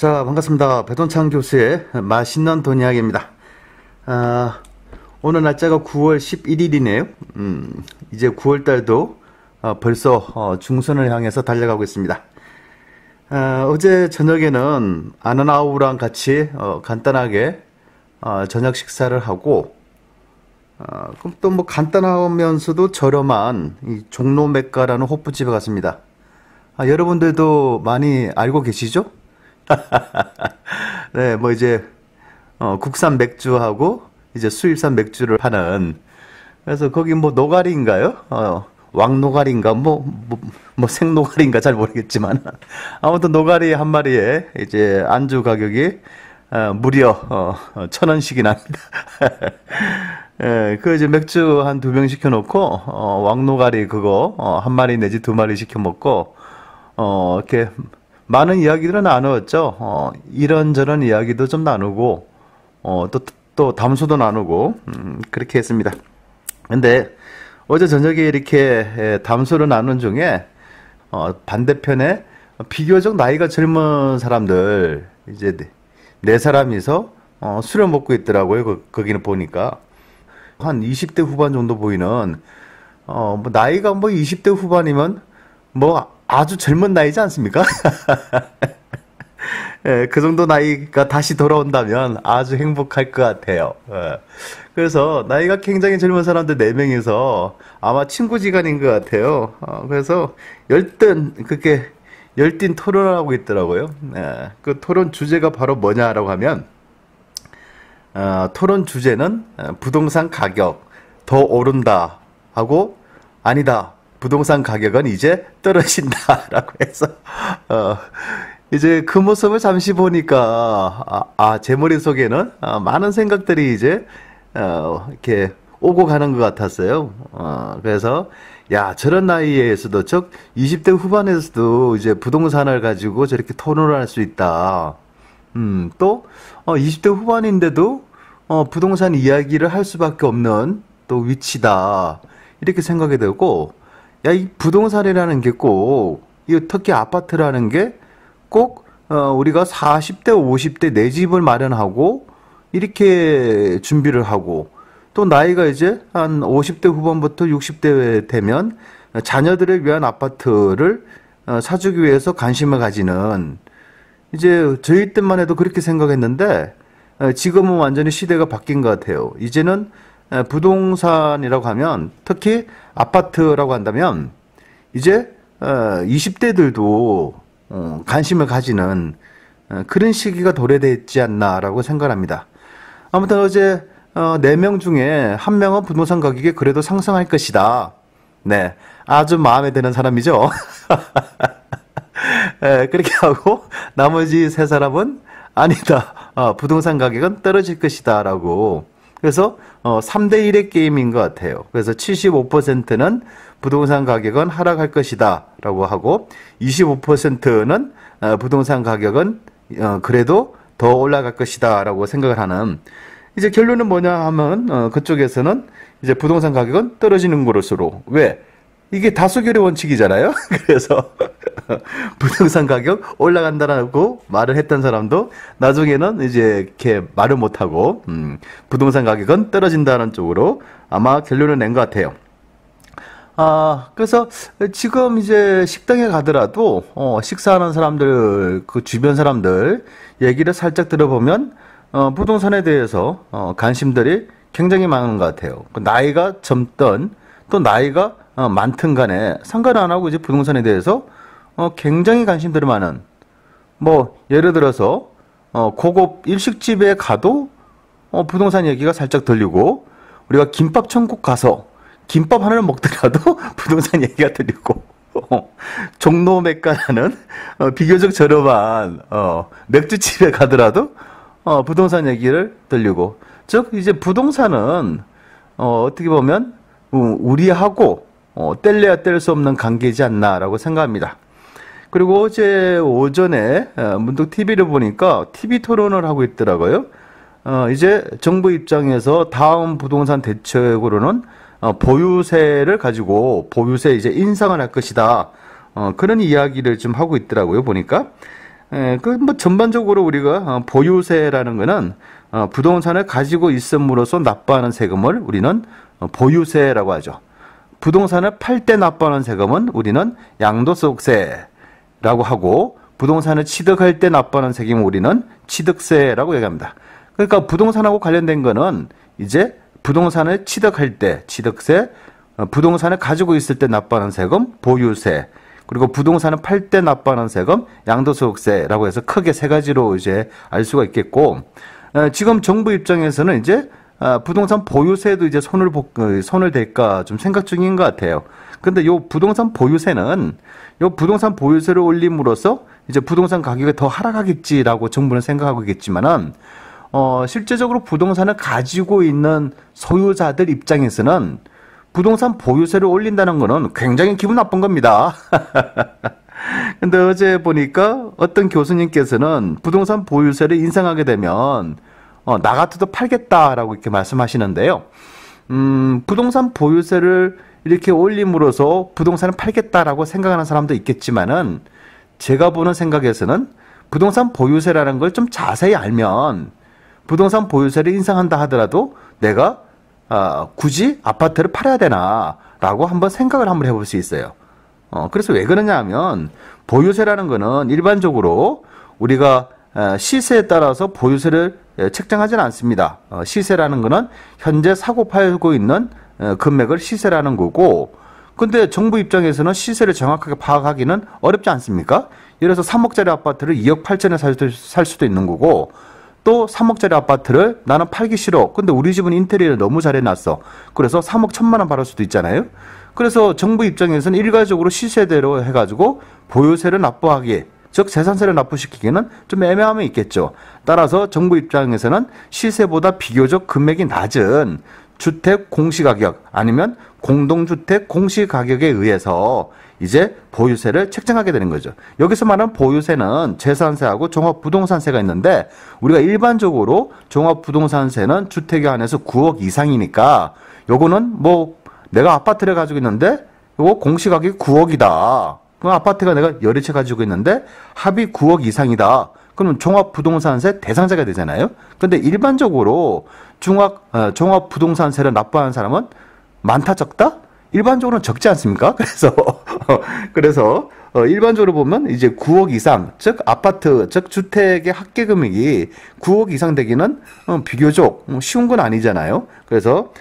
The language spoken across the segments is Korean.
자, 반갑습니다. 배돈창 교수의 맛있는 돈 이야기입니다. 오늘 날짜가 9월 11일이네요. 이제 9월달도 벌써 중순을 향해서 달려가고 있습니다. 어제 저녁에는 아는 아우랑 같이 간단하게 저녁 식사를 하고, 그럼 또 뭐 간단하면서도 저렴한 이 종로 맥가라는 호프집에 갔습니다. 여러분들도 많이 알고 계시죠? 네, 뭐 이제 국산 맥주하고 이제 수입산 맥주를 파는, 그래서 거기 뭐 노가리인가요? 왕노가리인가 뭐 생노가리인가 잘 모르겠지만 아무튼 노가리 한 마리에 이제 안주 가격이 무려 1,000원씩이 납니다. 예, 그 이제 맥주 한 2병 시켜놓고 왕노가리 그거 한 마리 내지 2마리 시켜 먹고 이렇게 많은 이야기들을 나누었죠. 이런저런 이야기도 좀 나누고, 또 담소도 나누고, 그렇게 했습니다. 근데 어제 저녁에 이렇게 담소를 나눈 중에, 반대편에 비교적 나이가 젊은 사람들, 이제 네 사람이서, 술을 먹고 있더라고요. 거기는 보니까. 한 20대 후반 정도 보이는, 뭐 나이가 뭐 20대 후반이면, 뭐 아주 젊은 나이지 않습니까? 예, 그 정도 나이가 다시 돌아온다면 아주 행복할 것 같아요. 예. 그래서 나이가 굉장히 젊은 사람들 4명이서 아마 친구지간인 것 같아요. 그래서 그렇게 열띤 토론을 하고 있더라고요. 예, 그 토론 주제가 바로 뭐냐라고 하면, 토론 주제는 부동산 가격 더 오른다 하고, 아니다, 부동산 가격은 이제 떨어진다라고 해서 이제 그 모습을 잠시 보니까 제 머릿속에는 많은 생각들이 이제 이렇게 오고 가는 것 같았어요. 그래서 야, 저런 나이에서도 20대 후반에서도 이제 부동산을 가지고 저렇게 토론을 할 수 있다. 또 20대 후반인데도 부동산 이야기를 할 수밖에 없는 또 위치다. 이렇게 생각이 되고, 야, 이 부동산이라는 게 꼭, 특히 아파트라는 게 꼭, 우리가 40대, 50대 내 집을 마련하고, 이렇게 준비를 하고, 또 나이가 이제 한 50대 후반부터 60대 되면 자녀들을 위한 아파트를 사주기 위해서 관심을 가지는, 이제 저희 때만 해도 그렇게 생각했는데, 지금은 완전히 시대가 바뀐 것 같아요. 이제는 부동산이라고 하면, 특히 아파트라고 한다면 이제 20대들도 관심을 가지는 그런 시기가 도래됐지 않나라고 생각합니다. 아무튼 어제 4명 중에 1명은 부동산 가격이 그래도 상승할 것이다. 네, 아주 마음에 드는 사람이죠. 그렇게 하고 나머지 3사람은 아니다, 부동산 가격은 떨어질 것이다 라고. 그래서 3대1의 게임인 것 같아요. 그래서 75%는 부동산 가격은 하락할 것이다 라고 하고, 25%는 부동산 가격은 그래도 더 올라갈 것이다 라고 생각을 하는, 이제 결론은 뭐냐 하면 그쪽에서는 이제 부동산 가격은 떨어지는 것으로. 왜? 이게 다수결의 원칙이잖아요. 그래서 부동산 가격 올라간다라고 말을 했던 사람도 나중에는 이제 이렇게 말을 못하고 부동산 가격은 떨어진다는 쪽으로 아마 결론을 낸 것 같아요. 그래서 지금 이제 식당에 가더라도 식사하는 사람들, 그 주변 사람들 얘기를 살짝 들어보면 부동산에 대해서 관심들이 굉장히 많은 것 같아요. 나이가 젊든 또 나이가 많든 간에 상관 안 하고 이제 부동산에 대해서 굉장히 관심들이 많은, 뭐 예를 들어서 고급 일식집에 가도 부동산 얘기가 살짝 들리고, 우리가 김밥 천국 가서 김밥 하나를 먹더라도 부동산 얘기가 들리고, 종로 맥가라는 비교적 저렴한 맥주집에 가더라도 부동산 얘기를 들리고, 즉 이제 부동산은 어떻게 보면 우리하고 뗄래야 뗄 수 없는 관계이지 않나라고 생각합니다. 그리고 어제 오전에 문득 TV를 보니까 TV 토론을 하고 있더라고요. 이제 정부 입장에서 다음 부동산 대책으로는 보유세를 가지고 보유세 이제 인상을 할 것이다. 그런 이야기를 좀 하고 있더라고요, 보니까. 그 뭐 전반적으로 우리가 보유세라는 거는 부동산을 가지고 있음으로써 납부하는 세금을 우리는 보유세라고 하죠. 부동산을 팔 때 납부하는 세금은 우리는 양도소득세라고 하고, 부동산을 취득할 때 납부하는 세금은 우리는 취득세라고 얘기합니다. 그러니까 부동산하고 관련된 거는 이제 부동산을 취득할 때 취득세, 부동산을 가지고 있을 때 납부하는 세금 보유세, 그리고 부동산을 팔 때 납부하는 세금 양도소득세라고 해서 크게 세 가지로 이제 알 수가 있겠고, 지금 정부 입장에서는 이제 부동산 보유세도 이제 손을 댈까 좀 생각 중인 것 같아요. 근데 요 부동산 보유세는 요 부동산 보유세를 올림으로써 이제 부동산 가격이 더 하락하겠지라고 정부는 생각하고 있겠지만은 실제적으로 부동산을 가지고 있는 소유자들 입장에서는 부동산 보유세를 올린다는 거는 굉장히 기분 나쁜 겁니다. 근데 어제 보니까 어떤 교수님께서는 부동산 보유세를 인상하게 되면 나 같아도 팔겠다라고 이렇게 말씀하시는데요. 부동산 보유세를 이렇게 올림으로써 부동산을 팔겠다라고 생각하는 사람도 있겠지만은, 제가 보는 생각에서는 부동산 보유세라는 걸 좀 자세히 알면 부동산 보유세를 인상한다 하더라도 내가 굳이 아파트를 팔아야 되나라고 한번 생각을 한번 해볼 수 있어요. 그래서 왜 그러냐 하면, 보유세라는 거는 일반적으로 우리가 시세에 따라서 보유세를 책정하지는 않습니다. 시세라는 거는 현재 사고 팔고 있는 금액을 시세라는 거고, 근데 정부 입장에서는 시세를 정확하게 파악하기는 어렵지 않습니까? 예를 들어서 3억짜리 아파트를 2억 8천에 살 수도 있는 거고, 또 3억짜리 아파트를 나는 팔기 싫어. 근데 우리 집은 인테리어를 너무 잘 해놨어. 그래서 3억 1천만 원 받을 수도 있잖아요. 그래서 정부 입장에서는 일괄적으로 시세대로 해가지고 보유세를 납부하기, 즉 재산세를 납부시키기는 좀 애매함이 있겠죠. 따라서 정부 입장에서는 시세보다 비교적 금액이 낮은 주택 공시가격 아니면 공동주택 공시가격에 의해서 이제 보유세를 책정하게 되는 거죠. 여기서 말하는 보유세는 재산세하고 종합부동산세가 있는데, 우리가 일반적으로 종합부동산세는 주택에 한해서 9억 이상이니까 요거는 뭐 내가 아파트를 가지고 있는데 요거 공시가격이 9억이다. 그럼 아파트가 내가 여러 채 가지고 있는데 합이 9억 이상이다. 그러면 종합부동산세 대상자가 되잖아요. 근데 일반적으로 종합부동산세를 납부하는 사람은 많다 적다? 일반적으로는 적지 않습니까? 그래서 일반적으로 보면 이제 9억 이상, 즉 아파트, 즉 주택의 합계 금액이 9억 이상 되기는 비교적 쉬운 건 아니잖아요. 그래서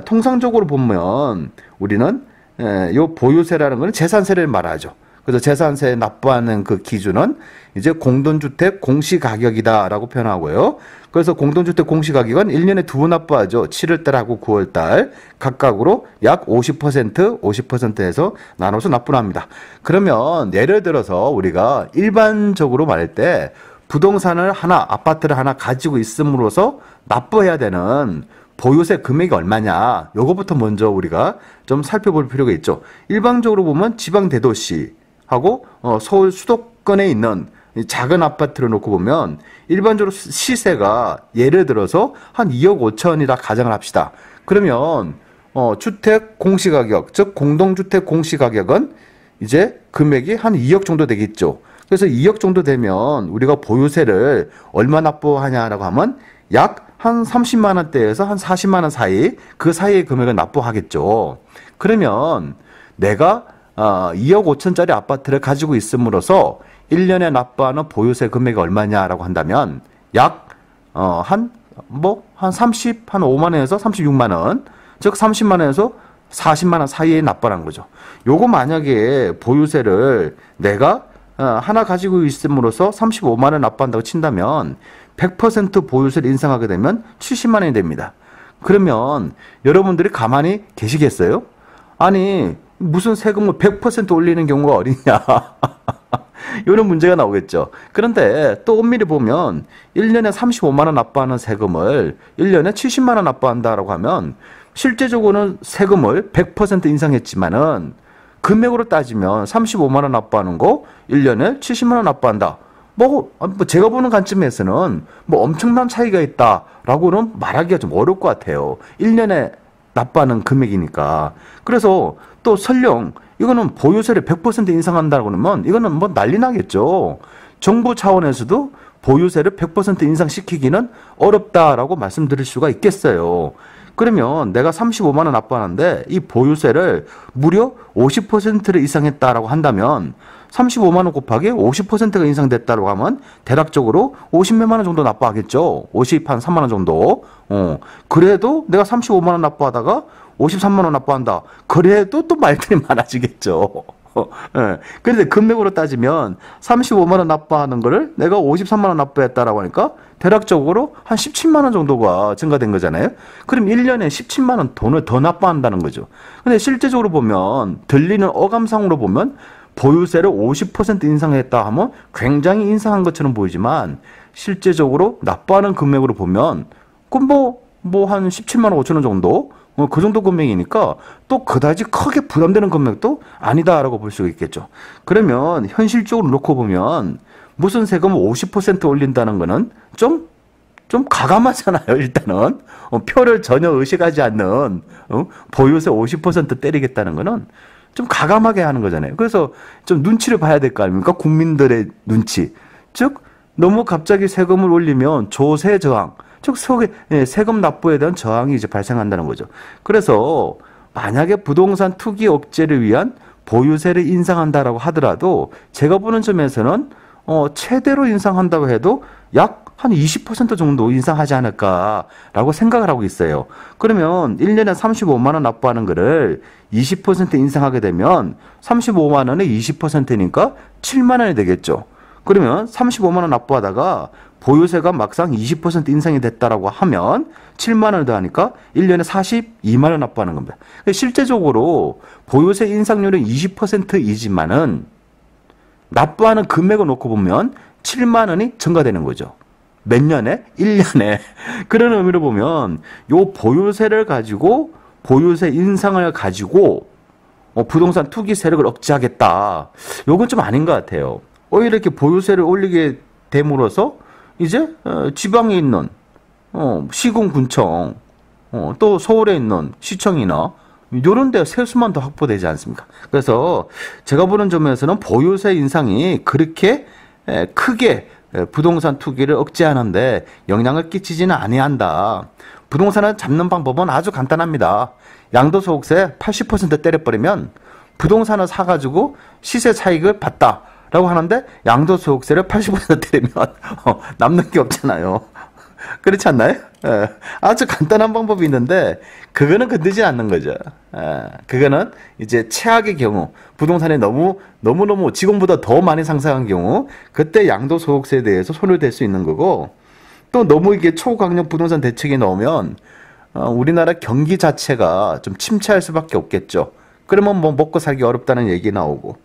통상적으로 보면 우리는 요 보유세라는 건 재산세를 말하죠. 그래서 재산세 납부하는 그 기준은 이제 공동주택 공시가격이다라고 표현하고요. 그래서 공동주택 공시가격은 1년에 두 번 납부하죠. 7월달하고 9월달 각각으로 약 50%, 50%에서 나눠서 납부를 합니다. 그러면 예를 들어서 우리가 일반적으로 말할 때 부동산을 하나, 아파트를 하나 가지고 있음으로써 납부해야 되는 보유세 금액이 얼마냐, 요거부터 먼저 우리가 좀 살펴볼 필요가 있죠. 일반적으로 보면 지방 대도시하고 서울 수도권에 있는 작은 아파트를 놓고 보면 일반적으로 시세가 예를 들어서 한 2억 5천이라 가정을 합시다. 그러면 주택 공시가격, 즉 공동주택 공시가격은 이제 금액이 한 2억 정도 되겠죠. 그래서 2억 정도 되면 우리가 보유세를 얼마 납부하냐라고 하면 약 한 30만 원대에서 한 40만 원 사이, 그 사이의 금액을 납부하겠죠. 그러면 내가 2억 5천짜리 아파트를 가지고 있음으로써 1년에 납부하는 보유세 금액이 얼마냐라고 한다면 약 한 30, 한 5만 원에서 36만 원, 즉 30만 원에서 40만 원 사이에 납부하는 거죠. 요거 만약에 보유세를 내가 하나 가지고 있음으로써 35만 원 납부한다고 친다면 100% 보유세를 인상하게 되면 70만 원이 됩니다. 그러면 여러분들이 가만히 계시겠어요? 아니, 무슨 세금을 100% 올리는 경우가 어딨냐? 이런 문제가 나오겠죠. 그런데 또 엄밀히 보면 1년에 35만 원 납부하는 세금을 1년에 70만 원 납부한다라고 하면 실제적으로는 세금을 100% 인상했지만은 금액으로 따지면 35만 원 납부하는 거 1년에 70만 원 납부한다. 제가 보는 관점에서는 엄청난 차이가 있다라고는 말하기가 좀 어려울 것 같아요. 1년에 납부하는 금액이니까. 그래서 또 설령 이거는 보유세를 100% 인상한다고 그러면 이거는 난리 나겠죠. 정부 차원에서도 보유세를 100% 인상시키기는 어렵다라고 말씀드릴 수가 있겠어요. 그러면 내가 35만 원 납부하는데 이 보유세를 무려 50%를 인상했다라고 한다면 35만 원 곱하기 50%가 인상됐다고 하면 대략적으로 50몇만 원 정도 납부하겠죠. 50, 한 3만 원 정도. 그래도 내가 35만 원 납부하다가 53만 원 납부한다. 그래도 또 말들이 많아지겠죠. 예. 그런데 금액으로 따지면 35만 원 납부하는 거를 내가 53만 원 납부했다라고 하니까 대략적으로 한 17만 원 정도가 증가된 거잖아요. 그럼 1년에 17만 원 돈을 더 납부한다는 거죠. 근데 실제적으로 보면 들리는 어감상으로 보면 보유세를 50% 인상했다 하면 굉장히 인상한 것처럼 보이지만 실제적으로 납부하는 금액으로 보면 그 한 17만 5천 원 정도 그 정도 금액이니까 또 그다지 크게 부담되는 금액도 아니다라고 볼 수가 있겠죠. 그러면 현실적으로 놓고 보면 무슨 세금을 50% 올린다는 거는 좀 가감하잖아요. 일단은 표를 전혀 의식하지 않는 보유세 50% 때리겠다는 거는 좀 가감하게 하는 거잖아요. 그래서 좀 눈치를 봐야 될 거 아닙니까? 국민들의 눈치. 즉 너무 갑자기 세금을 올리면 조세 저항, 즉 세금 납부에 대한 저항이 이제 발생한다는 거죠. 그래서 만약에 부동산 투기 억제를 위한 보유세를 인상한다라고 하더라도 제가 보는 점에서는 최대로 인상한다고 해도 약 한 20% 정도 인상하지 않을까라고 생각을 하고 있어요. 그러면 1년에 35만 원 납부하는 거를 20% 인상하게 되면 35만 원에 20%니까 7만 원이 되겠죠. 그러면 35만 원 납부하다가 보유세가 막상 20% 인상이 됐다라고 하면 7만 원을 더하니까 1년에 42만 원 납부하는 겁니다. 실제적으로 보유세 인상률은 20%이지만은 납부하는 금액을 놓고 보면 7만 원이 증가되는 거죠. 몇 년에? 1년에. 그런 의미로 보면 요 보유세를 가지고 보유세 인상을 가지고 부동산 투기 세력을 억제하겠다. 요건 좀 아닌 것 같아요. 오히려 이렇게 보유세를 올리게 됨으로써 이제 지방에 있는 시군구청 또 서울에 있는 시청이나 이런 데 세수만 더 확보되지 않습니까? 그래서 제가 보는 점에서는 보유세 인상이 그렇게 크게 부동산 투기를 억제하는데 영향을 끼치지는 아니한다. 부동산을 잡는 방법은 아주 간단합니다. 양도소득세 80% 때려버리면 부동산을 사가지고 시세 차익을 봤다라고 하는데 양도소득세를 80% 때리면 남는 게 없잖아요. 그렇지 않나요? 예. 아주 간단한 방법이 있는데 그거는 건드지 않는 거죠. 예. 그거는 이제 최악의 경우 부동산이 너무너무 지금보다 더 많이 상승한 경우 그때 양도소득세에 대해서 손을 댈 수 있는 거고 또 너무 이게 초강력 부동산 대책이 나오면 우리나라 경기 자체가 좀 침체할 수밖에 없겠죠. 그러면 뭐 먹고 살기 어렵다는 얘기 나오고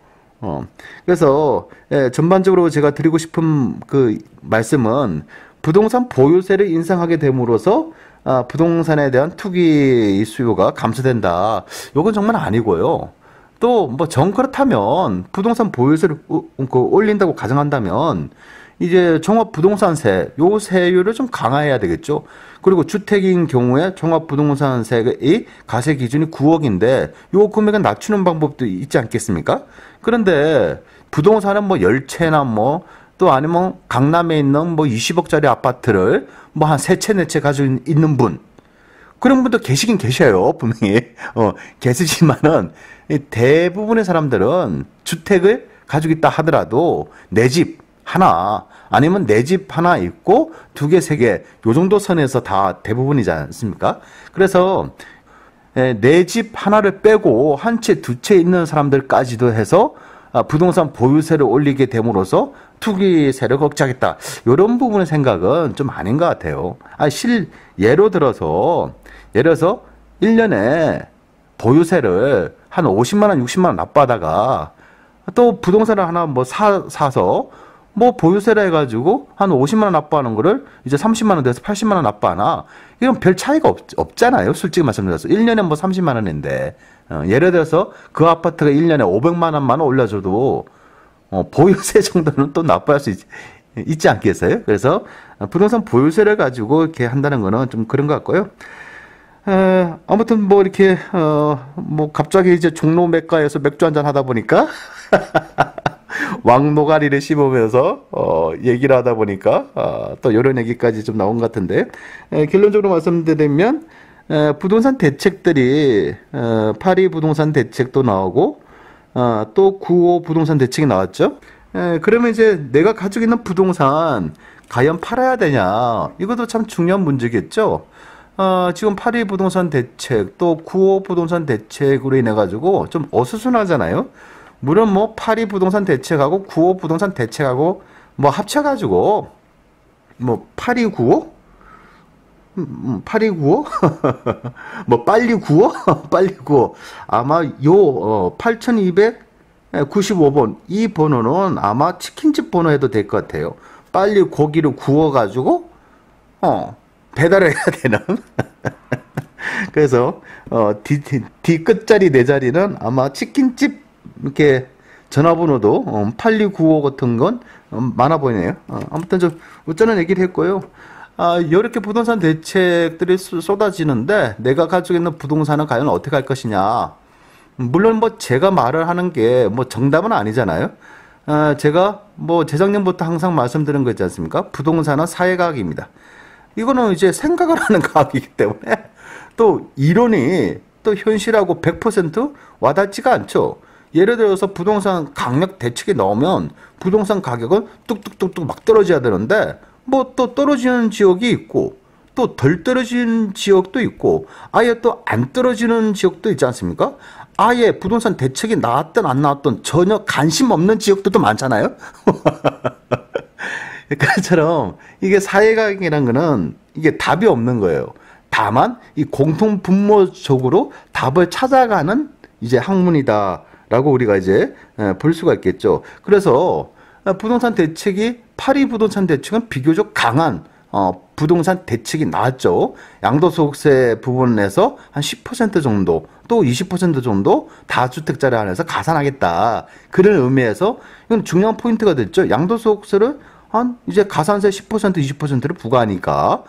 그래서 전반적으로 제가 드리고 싶은 그 말씀은 부동산 보유세를 인상하게 됨으로써 부동산에 대한 투기 수요가 감소된다. 이건 정말 아니고요. 또 뭐 정 그렇다면 부동산 보유세를 올린다고 가정한다면 이제 종합부동산세 요 세율을 좀 강화해야 되겠죠. 그리고 주택인 경우에 종합부동산세의 과세 기준이 9억인데 요 금액은 낮추는 방법도 있지 않겠습니까? 그런데 부동산은 뭐 열채나 또 아니면 강남에 있는 20억짜리 아파트를 한 3채, 4채 가지고 있는 분. 그런 분도 계시긴 계셔요, 분명히. 계시지만은 대부분의 사람들은 주택을 가지고 있다 하더라도 내 집 하나, 아니면 내 집 하나 있고 2개, 3개, 요 정도 선에서 다 대부분이지 않습니까? 그래서 내 집 하나를 빼고 한 채, 2채 있는 사람들까지도 해서 부동산 보유세를 올리게 됨으로써 투기 세력을 억제하겠다. 이런 부분의 생각은 좀 아닌 것 같아요. 예로 들어서 1년에 보유세를 한 50만 원, 60만 원 납부하다가 또 부동산을 하나 사서 보유세라 해가지고 한 50만 원 납부하는 거를 이제 30만 원 돼서 80만 원 납부하나? 이건 별 차이가 없잖아요. 솔직히 말씀드려서. 1년에 30만 원인데. 예를 들어서 그 아파트가 1년에 500만 원만 올려줘도 보유세 정도는 또 납부할 수 있지 않겠어요? 그래서 부동산 보유세를 가지고 이렇게 한다는 거는 좀 그런 것 같고요. 아무튼 이렇게 갑자기 이제 종로 맥가에서 맥주 한잔 하다 보니까 왕노가리를 씹으면서 얘기를 하다 보니까 또 이런 얘기까지 좀 나온 것 같은데, 결론적으로 말씀드리면 부동산 대책들이 8.2 부동산 대책도 나오고 또 9.5 부동산 대책이 나왔죠. 그러면 이제 내가 가지고 있는 부동산 과연 팔아야 되냐, 이것도 참 중요한 문제겠죠. 지금 8.2 부동산 대책 또 9.5 부동산 대책으로 인해 가지고 좀 어수선하잖아요. 물론 뭐 8.2 부동산 대책하고 9.5 부동산 대책하고 뭐 합쳐가지고 뭐 8.2 9.5? 8.2 9.5? 뭐 빨리 9.5? 빨리 9.5. 아마 요 8295번 이 번호는 아마 치킨집 번호 해도 될 것 같아요. 빨리 고기를 구워가지고 배달을 해야 되는. 그래서 뒤 끝자리 네 자리는 아마 치킨집 이렇게 전화번호도 8295 같은 건 많아 보이네요. 아무튼 좀 웃자는 얘기를 했고요. 이렇게 부동산 대책들이 쏟아지는데 내가 가지고 있는 부동산은 과연 어떻게 할 것이냐. 물론 뭐 제가 말을 하는 게 뭐 정답은 아니잖아요. 제가 뭐 재작년부터 항상 말씀드린 거 있지 않습니까? 부동산은 사회과학입니다. 이거는 이제 생각을 하는 과학이기 때문에 또 이론이 또 현실하고 100% 와닿지가 않죠. 예를 들어서 부동산 강력 대책이 나오면 부동산 가격은 뚝뚝뚝뚝 막 떨어져야 되는데 뭐 또 떨어지는 지역이 있고 또 덜 떨어지는 지역도 있고 아예 또 안 떨어지는 지역도 있지 않습니까? 아예 부동산 대책이 나왔든 안 나왔든 전혀 관심 없는 지역들도 많잖아요. 그처럼 이게 사회과학이라는 거는 이게 답이 없는 거예요. 다만 이 공통 분모적으로 답을 찾아가는 이제 학문이다라고 우리가 이제 볼 수가 있겠죠. 그래서 부동산 대책이 8.2 부동산 대책은 비교적 강한 부동산 대책이 나왔죠. 양도소득세 부분에서 한 10% 정도 또 20% 정도 다주택자를 한해서 가산하겠다. 그런 의미에서 이건 중요한 포인트가 됐죠. 양도소득세를 한 이제 가산세 10% 20%를 부과하니까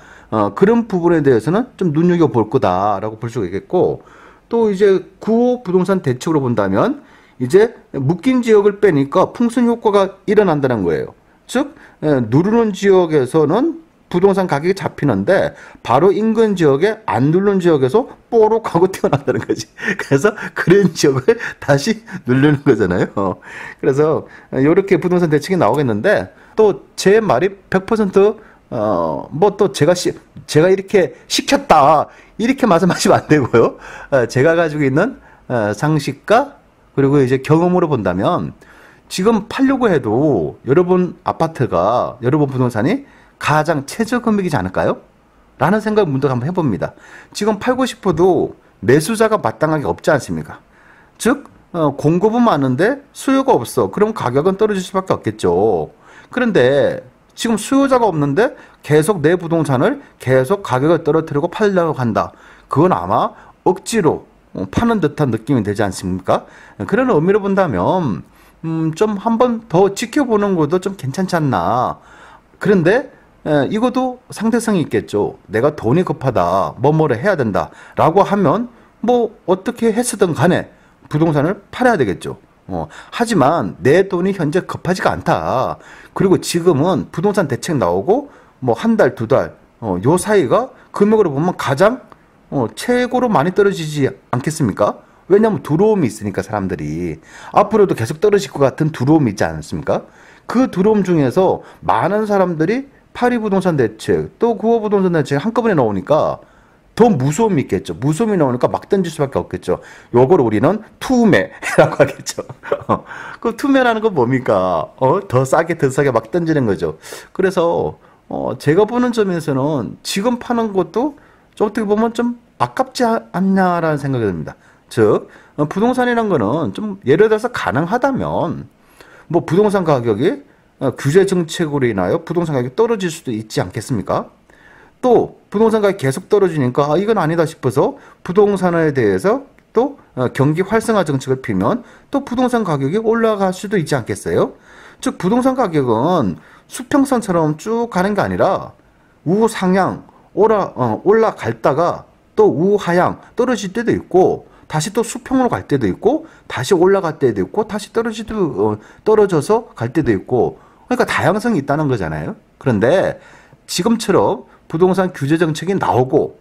그런 부분에 대해서는 좀 눈여겨볼 거다라고 볼 수가 있겠고, 또 이제 9.5 부동산 대책으로 본다면 이제 묶인 지역을 빼니까 풍선 효과가 일어난다는 거예요. 즉 누르는 지역에서는 부동산 가격이 잡히는데 바로 인근 지역에 안 누르는 지역에서 뽀록 하고 튀어나온다는 거지. 그래서 그런 지역을 다시 누르는 거잖아요. 그래서 이렇게 부동산 대책이 나오겠는데 또 제 말이 100% 뭐 또 제가 이렇게 시켰다 이렇게 말씀하시면 안 되고요. 제가 가지고 있는 상식과 그리고 이제 경험으로 본다면 지금 팔려고 해도 여러분 아파트가 여러분 부동산이 가장 최저 금액이지 않을까요? 라는 생각을 문득 한번 해봅니다. 지금 팔고 싶어도 매수자가 마땅하게 없지 않습니까? 즉 공급은 많은데 수요가 없어. 그럼 가격은 떨어질 수밖에 없겠죠. 그런데 지금 수요자가 없는데 계속 내 부동산을 계속 가격을 떨어뜨리고 팔려고 한다. 그건 아마 억지로 파는 듯한 느낌이 되지 않습니까? 그런 의미로 본다면 좀 한번 더 지켜보는 것도 좀 괜찮지 않나. 그런데 이것도 상대성이 있겠죠. 내가 돈이 급하다, 뭐뭐를 해야 된다 라고 하면 뭐 어떻게 했으든 간에 부동산을 팔아야 되겠죠. 하지만 내 돈이 현재 급하지가 않다. 그리고 지금은 부동산 대책 나오고 뭐 한 달, 두 달, 요 사이가 금액으로 보면 가장 최고로 많이 떨어지지 않겠습니까? 왜냐하면 두려움이 있으니까 사람들이 앞으로도 계속 떨어질 것 같은 두려움이 있지 않습니까? 그 두려움 중에서 많은 사람들이 8.2 부동산 대책 또 9.5 부동산 대책 한꺼번에 나오니까 더 무서움이 있겠죠. 무서움이 나오니까 막 던질 수밖에 없겠죠. 요걸 우리는 투매라고 하겠죠. 그 투매라는 건 뭡니까? 더 싸게 막 던지는 거죠. 그래서 제가 보는 점에서는 지금 파는 것도 좀 어떻게 보면 좀 아깝지 않냐라는 생각이 듭니다. 즉 부동산이란 거는 좀 예를 들어서 가능하다면 뭐 부동산 가격이 규제 정책으로 인하여 부동산 가격이 떨어질 수도 있지 않겠습니까? 또 부동산 가격이 계속 떨어지니까 이건 아니다 싶어서 부동산에 대해서 또 경기 활성화 정책을 피면 또 부동산 가격이 올라갈 수도 있지 않겠어요? 즉 부동산 가격은 수평선처럼 쭉 가는 게 아니라 우상향 올라갔다가 또 우하향 떨어질 때도 있고 다시 또 수평으로 갈 때도 있고, 다시 올라갈 때도 있고, 다시 떨어져서 갈 때도 있고, 그러니까 다양성이 있다는 거잖아요. 그런데 지금처럼 부동산 규제 정책이 나오고,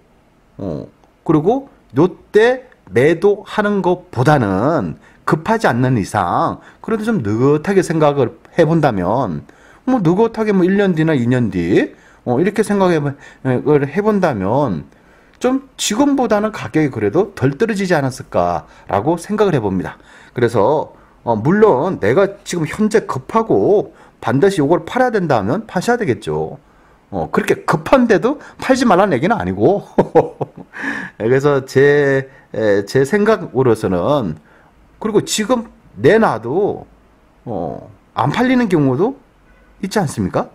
그리고 요때 매도하는 것보다는 급하지 않는 이상, 그래도 좀 느긋하게 생각을 해본다면, 뭐 느긋하게 뭐 1년 뒤나 2년 뒤, 이렇게 생각을 해본다면, 좀 지금보다는 가격이 그래도 덜 떨어지지 않았을까라고 생각을 해봅니다. 그래서 물론 내가 지금 현재 급하고 반드시 이걸 팔아야 된다면 파셔야 되겠죠. 그렇게 급한데도 팔지 말라는 얘기는 아니고 그래서 제 생각으로서는, 그리고 지금 내놔도 안 팔리는 경우도 있지 않습니까?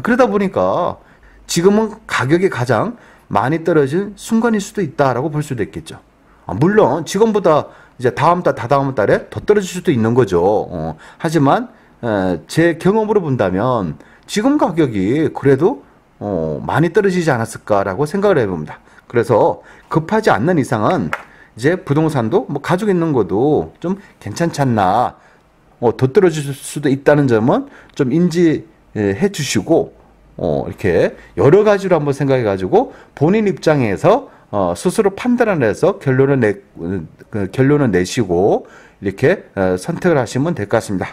그러다 보니까 지금은 가격이 가장 많이 떨어진 순간일 수도 있다라고 볼 수도 있겠죠. 물론 지금보다 이제 다음 달, 다다음 달에 더 떨어질 수도 있는 거죠. 하지만 제 경험으로 본다면 지금 가격이 그래도 많이 떨어지지 않았을까라고 생각을 해봅니다. 그래서 급하지 않는 이상은 이제 부동산도 뭐 가지고 있는 것도 좀 괜찮지 않나, 더 떨어질 수도 있다는 점은 좀 인지해 주시고, 이렇게 여러 가지로 한번 생각해 가지고 본인 입장에서 스스로 판단을 해서 결론을 내시고 이렇게 선택을 하시면 될 것 같습니다.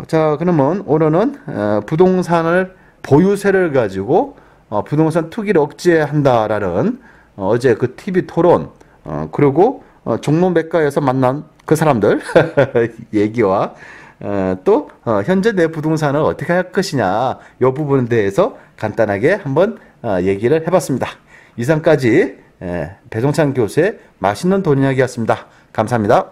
자, 그러면 오늘은 부동산을 보유세를 가지고 부동산 투기를 억제한다라는 어제 그 TV 토론, 그리고 종로 매가에서 만난 그 사람들 얘기와 또 현재 내 부동산을 어떻게 할 것이냐, 이 부분에 대해서 간단하게 한번 얘기를 해봤습니다. 이상까지 배종찬 교수의 맛있는 돈 이야기였습니다. 감사합니다.